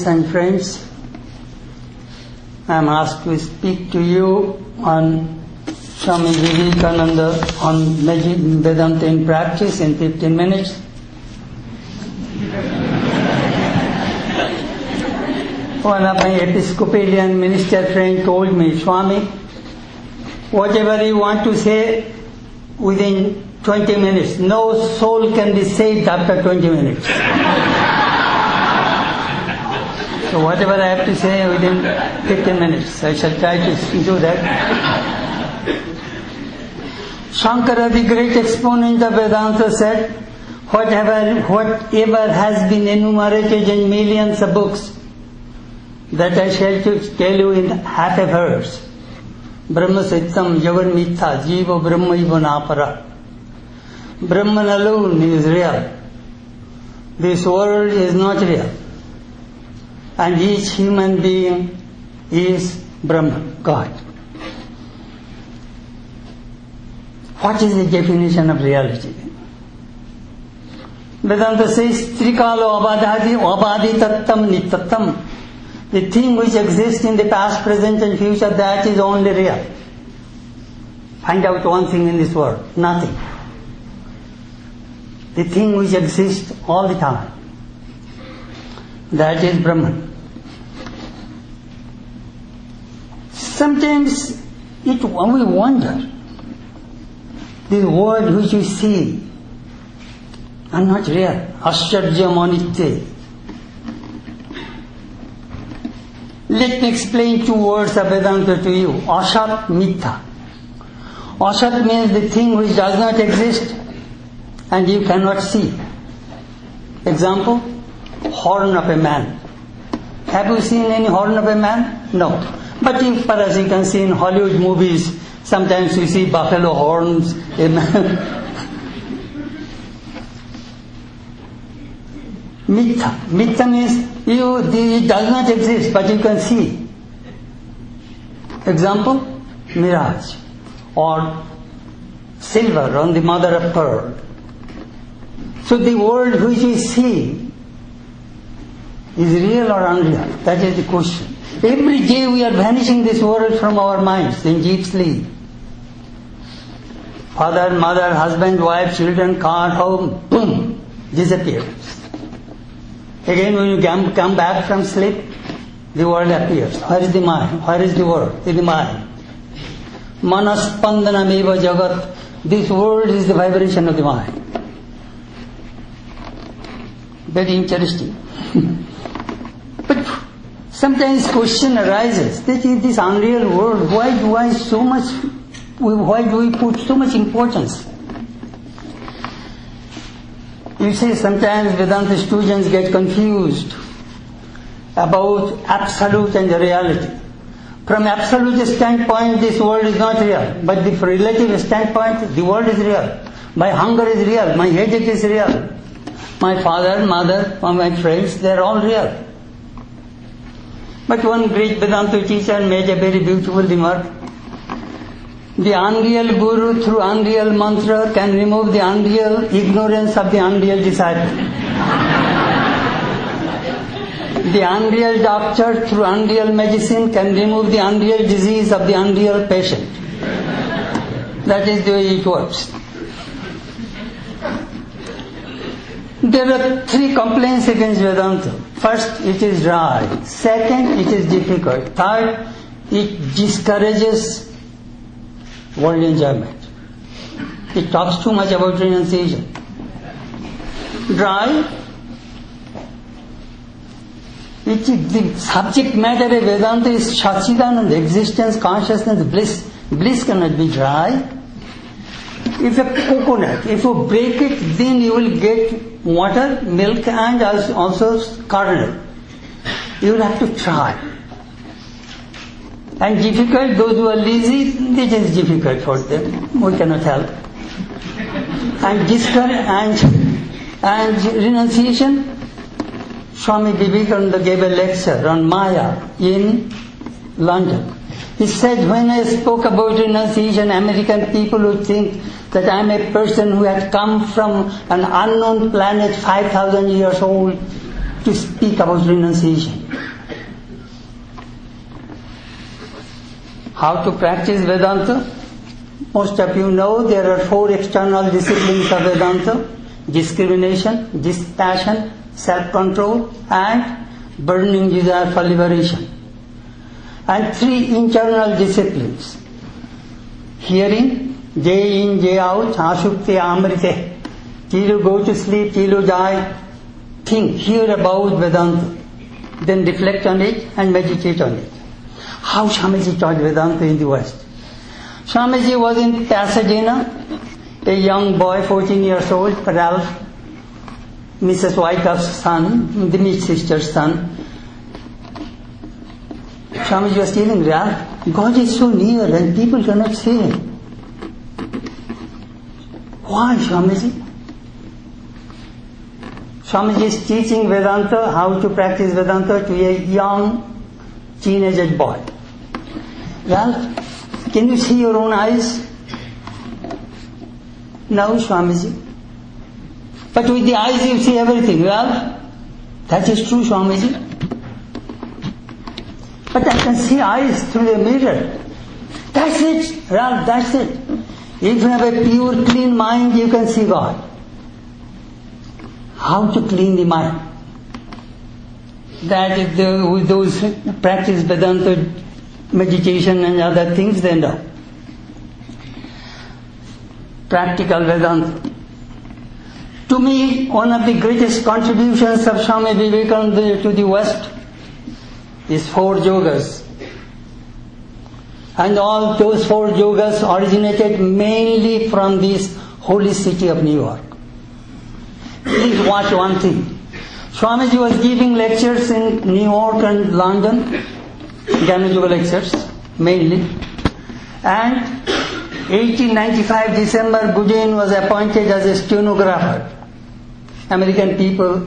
devotees and friends, I am asked to speak to you on Swami Vivekananda on Vedanta in practice in 15 minutes. One of my Episcopalian minister friend told me, Swami, whatever you want to say within 20 minutes, no soul can be saved after 20 minutes. So whatever I have to say within 15 minutes, I shall try to do that. Shankara, the great exponent of Vedanta, said, whatever has been enumerated in millions of books, that I shall tell you in half a verse. Brahma Satyam Jagan Mitha Jiva Brahma Ivanapara. Brahman alone is real. This world is not real. And each human being is Brahman, God. What is the definition of reality? Vedanta says, Trikalo abadi tattam nittattam. The thing which exists in the past, present and future, that is only real. Find out one thing in this world, nothing. The thing which exists all the time, that is Brahman. Sometimes we wonder, the world which we see are not real. Ashcharya manitye. Let me explain two words of Vedanta to you. Asat, Mitha. Asat means the thing which does not exist and you cannot see. Example, horn of a man. Have you seen any horn of a man? No. But if perhaps you can see in Hollywood movies, sometimes you see buffalo horns. Mitha. Mitha means it does not exist, but you can see. Example, mirage or silver on the mother of pearl. So the world which we see is real or unreal? That is the question. Every day we are vanishing this world from our minds in deep sleep. Father, mother, husband, wife, children, car, home, boom, disappears. Again, when you come back from sleep, the world appears. Where is the mind? Where is the world? In the mind. Manaspandanameva jagat. This world is the vibration of the mind. Very interesting. But sometimes question arises, that in this unreal world, why do we put so much importance? You see, sometimes Vedanta students get confused about absolute and reality. From absolute standpoint, this world is not real. But the relative standpoint, the world is real. My hunger is real. My headache is real. My father, mother, my friends, they are all real. But one great Vedanta teacher made a very beautiful remark. The unreal guru through unreal mantra can remove the unreal ignorance of the unreal disciple. The unreal doctor through unreal medicine can remove the unreal disease of the unreal patient. That is the way it works. There are three complaints against Vedanta. First, it is dry. Second, it is difficult. Third, it discourages world enjoyment. It talks too much about renunciation. Dry. The subject matter of Vedanta is Satchidananda, existence, consciousness, bliss. Bliss cannot be dry. If a coconut, if you break it, then you will get water, milk and also kernel. You will have to try. And difficult, those who are lazy, it is difficult for them. We cannot help. And renunciation, Swami Vivekananda gave a lecture on Maya in London. He said, when I spoke about renunciation, American people would think that I am a person who had come from an unknown planet 5,000 years old to speak about renunciation. How to practice Vedanta? Most of you know there are 4 external disciplines of Vedanta: discrimination, dispassion, self-control, and burning desire for liberation. And 3 internal disciplines: hearing, day in, day out, ashukti amrite. Till you go to sleep, till you die, think, hear about Vedanta, then reflect on it and meditate on it. How Swamiji taught Vedanta in the West? Swamiji was in Pasadena, a young boy, 14 years old, Ralph, Mrs. Whiteup's son, the Mitch sister's son. Swamiji was telling Ralph, God is so near and people cannot see Him. Why, Swamiji? Swamiji is teaching Vedanta, how to practice Vedanta to a young teenage boy. Ralph, can you see your own eyes? No, Swamiji. But with the eyes you see everything. Well, that is true, Swamiji. But I can see eyes through the mirror. That's it, Ralph, that's it. If you have a pure, clean mind, you can see God. How to clean the mind? That is with those who practice Vedanta, meditation and other things, they know. Practical Vedanta. To me, one of the greatest contributions of Swami Vivekananda to the West is 4 yogas. And all those 4 yogas originated mainly from this holy city of New York. Please watch one thing. Swamiji was giving lectures in New York and London, Jnana Yoga lectures mainly. And 1895 December, Gudin was appointed as a stenographer. American people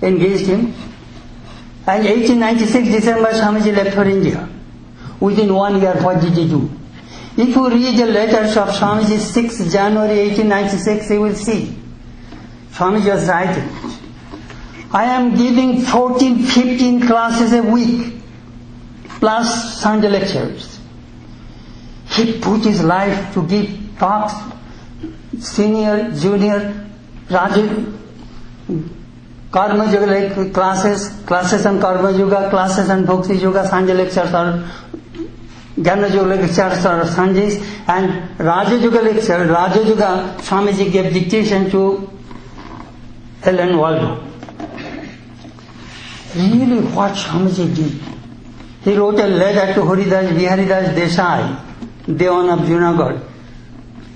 engaged him. And 1896 December, Swamiji left for India. Within 1 year, what did he do? If you read the letters of Swamiji 6 January 1896, you will see. Swamiji was writing, I am giving 14, 15 classes a week, plus Sunday lectures. He put his life to give talks, senior, junior, Raju, Karma Yoga classes on Karma Yoga, classes on Bhakti Yoga, Sunday lectures or Jnana Yoga lectures or Sundays, and Raja Yoga lecture, Raja Yoga, Swamiji gave dictation to Ellen Waldo. Really what Swamiji did? He wrote a letter to Biharidas Desai, Dewan of Junagadh.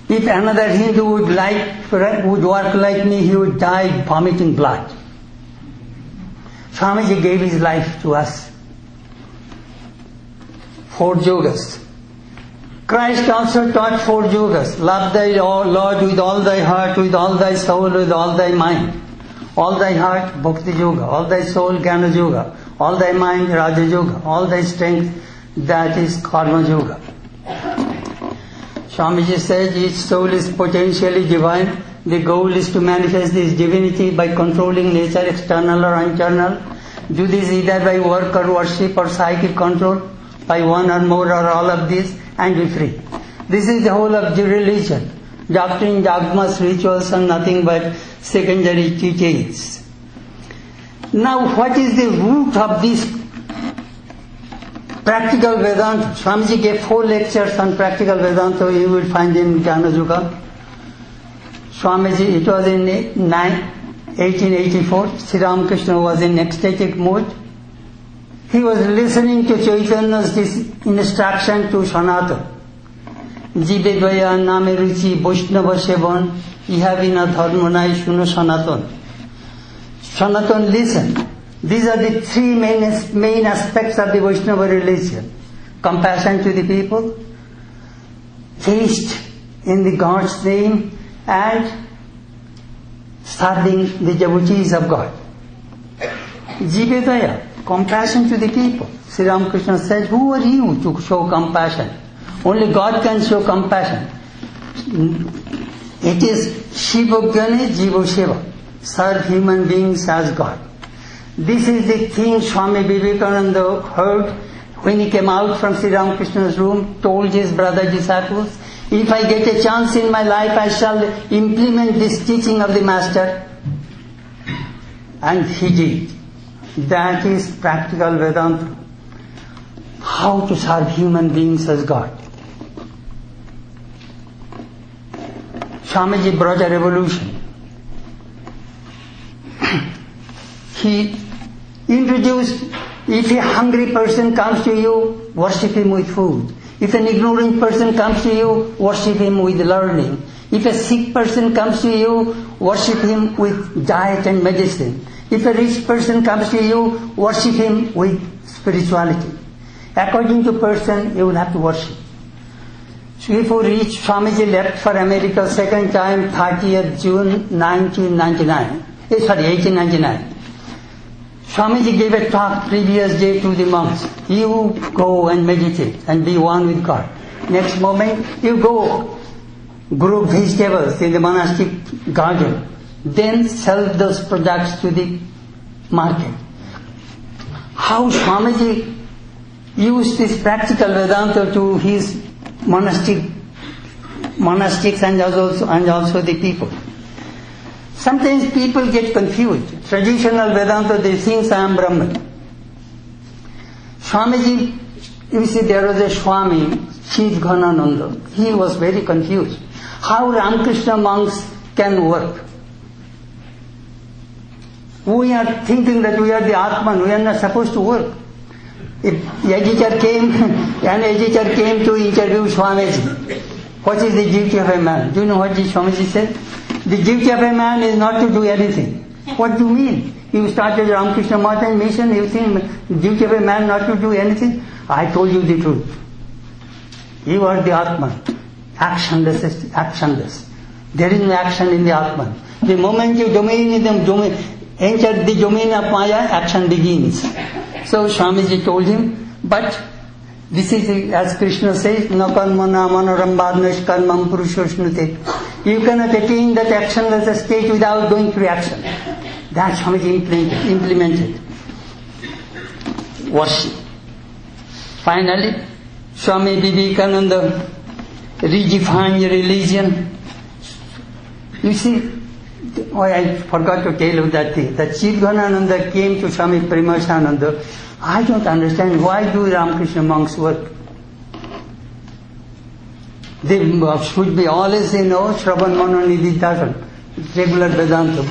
If another Hindu would work like me, he would die vomiting blood. Swamiji gave his life to us. 4 yogas. Christ also taught 4 yogas. Love thy Lord with all thy heart, with all thy soul, with all thy mind. All thy heart, Bhakti Yoga. All thy soul, Jnana Yoga. All thy mind, Raja Yoga. All thy strength, that is Karma Yoga. Swamiji says each soul is potentially divine. The goal is to manifest this divinity by controlling nature, external or internal. Do this either by work or worship or psychic control, by one or more or all of these, and be free. This is the whole of the religion. Doctrine, dogmas, rituals are nothing but secondary details. Now, what is the root of this practical Vedanta? Swamiji gave 4 lectures on practical Vedanta, you will find in Jnana Yoga. Swamiji, it was in 1884, Sri Ramakrishna was in ecstatic mood. He was listening to Chaitanya's instruction to Sanatana. Jibe dvaya name ruchi Vaishnava sevan iha vina dharma nai shuno Sanatana. Sanatana, listen. These are the 3 main aspects of the Vaishnava religion. Compassion to the people, feast in the God's name, and serving the devotees of God. Jivedaya, compassion to the people. Sri Ramakrishna says, who are you to show compassion? Only God can show compassion. It is Shivogyane Jivo Shiva. Serve human beings as God. This is the thing Swami Vivekananda heard when he came out from Sri Ramakrishna's room, told his brother disciples, if I get a chance in my life, I shall implement this teaching of the Master. And he did. That is practical Vedanta. How to serve human beings as God. Swamiji brought a revolution. He introduced, if a hungry person comes to you, worship him with food. If an ignorant person comes to you, worship him with learning. If a sick person comes to you, worship him with diet and medicine. If a rich person comes to you, worship him with spirituality. According to person, you will have to worship. So before reached, Swamiji left for America second time, 30th June 1899. Swamiji gave a talk previous day to the monks. You go and meditate and be one with God. Next moment, you go grow vegetables in the monastic garden. Then sell those products to the market. How Swamiji used this practical Vedanta to his monastics and also the people. Sometimes people get confused. Traditional Vedanta, they think I am Brahman. Swamiji, you see, there was a Swami Chetananda. He was very confused. How Ramakrishna monks can work. We are thinking that we are the Atman, we are not supposed to work. If an editor came to interview Swamiji, what is the duty of a man? Do you know what Swamiji said? The duty of a man is not to do anything. What do you mean? You started Ramakrishna Math mission, you think the duty of a man not to do anything? I told you the truth. You are the Atman. Actionless. There is no action in the Atman. The moment you enter the domain of Maya, action begins. So Swamiji told him, but this is, as Krishna says, na karma na manarambad karmam purushoshnute. You cannot attain that actionless state without going through action. That Swamiji implemented. Worship. Finally, Swami Vivekananda redefined religion. You see, I forgot to tell you that thing. That Chetananada came to Swami Premashananda. I don't understand, why do Ramakrishna monks work? They should be always, Shravan Mano Niditasan, regular Vedanta.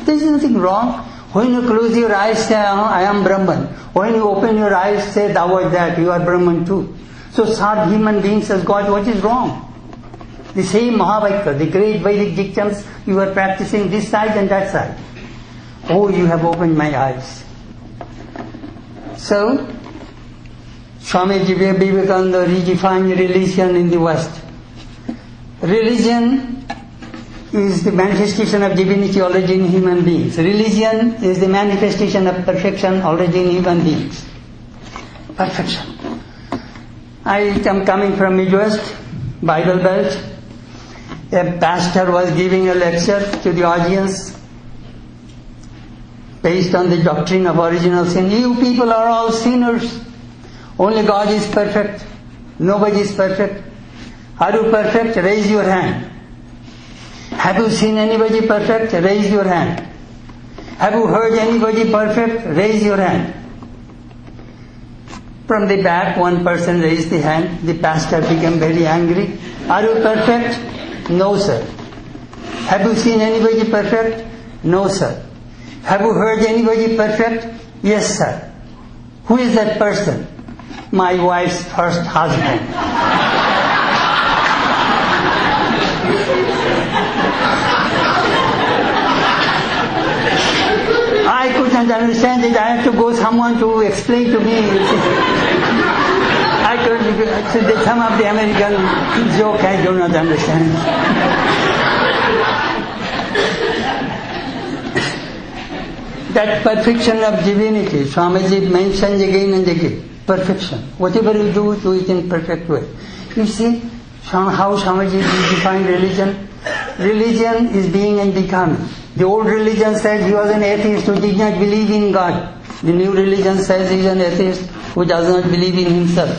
There is nothing wrong. When you close your eyes, say, I am Brahman. When you open your eyes, say, thou art that, you are Brahman too. So serve human beings as God, what is wrong? The same Mahavakya, the great Vedic dictums, you are practicing this side and that side. Oh, you have opened my eyes. So, Swami Vivekananda redefined religion in the West. Religion is the manifestation of divinity already in human beings. Religion is the manifestation of perfection already in human beings. Perfection. I am coming from Midwest, Bible Belt. A pastor was giving a lecture to the audience based on the doctrine of original sin. You people are all sinners. Only God is perfect. Nobody is perfect. Are you perfect? Raise your hand. Have you seen anybody perfect? Raise your hand. Have you heard anybody perfect? Raise your hand. From the back, one person raised the hand. The pastor became very angry. Are you perfect? No, sir. Have you seen anybody perfect? No, sir. Have you heard anybody perfect? Yes, sir. Who is that person? My wife's first husband. I couldn't understand it. I had to go someone to explain to me. Some of the American joke I do not understand. That perfection of divinity, Swamiji mentions again and again. Perfection. Whatever you do it in perfect way. You see how Swamiji defined religion? Religion is being and becoming. The old religion said he was an atheist who did not believe in God. The new religion says he is an atheist who does not believe in himself.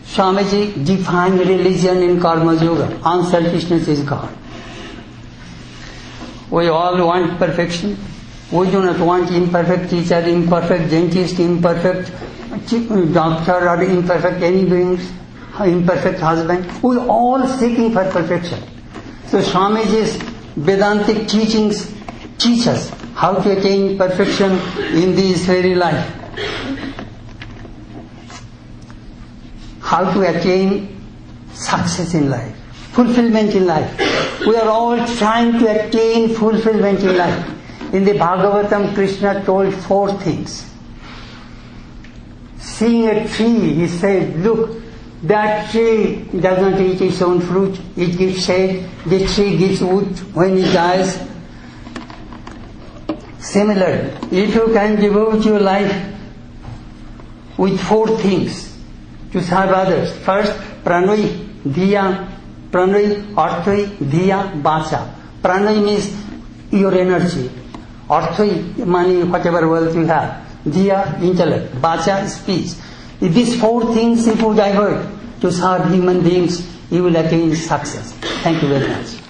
Swamiji defined religion in Karma Yoga. Unselfishness is God. We all want perfection. We do not want imperfect teacher, imperfect dentist, imperfect doctor, or imperfect any beings, imperfect husband. We are all seeking for perfection. So Swamiji's Vedantic teachings teach us how to attain perfection in this very life. How to attain success in life, fulfillment in life. We are all trying to attain fulfillment in life. In the Bhagavatam, Krishna told 4 things. Seeing a tree, he said, look, that tree does not eat its own fruit, it gives shade, the tree gives wood when it dies. Similarly, if you can devote your life with 4 things to serve others. First, pranoi, dhiya, pranoi, arthoi, dhiya, vacha. Pranoi means your energy. Arthoi, money, whatever wealth you have. Dhiya, intellect. Vacha, speech. If these 4 things if you divert to serve human beings, you will attain success. Thank you very much.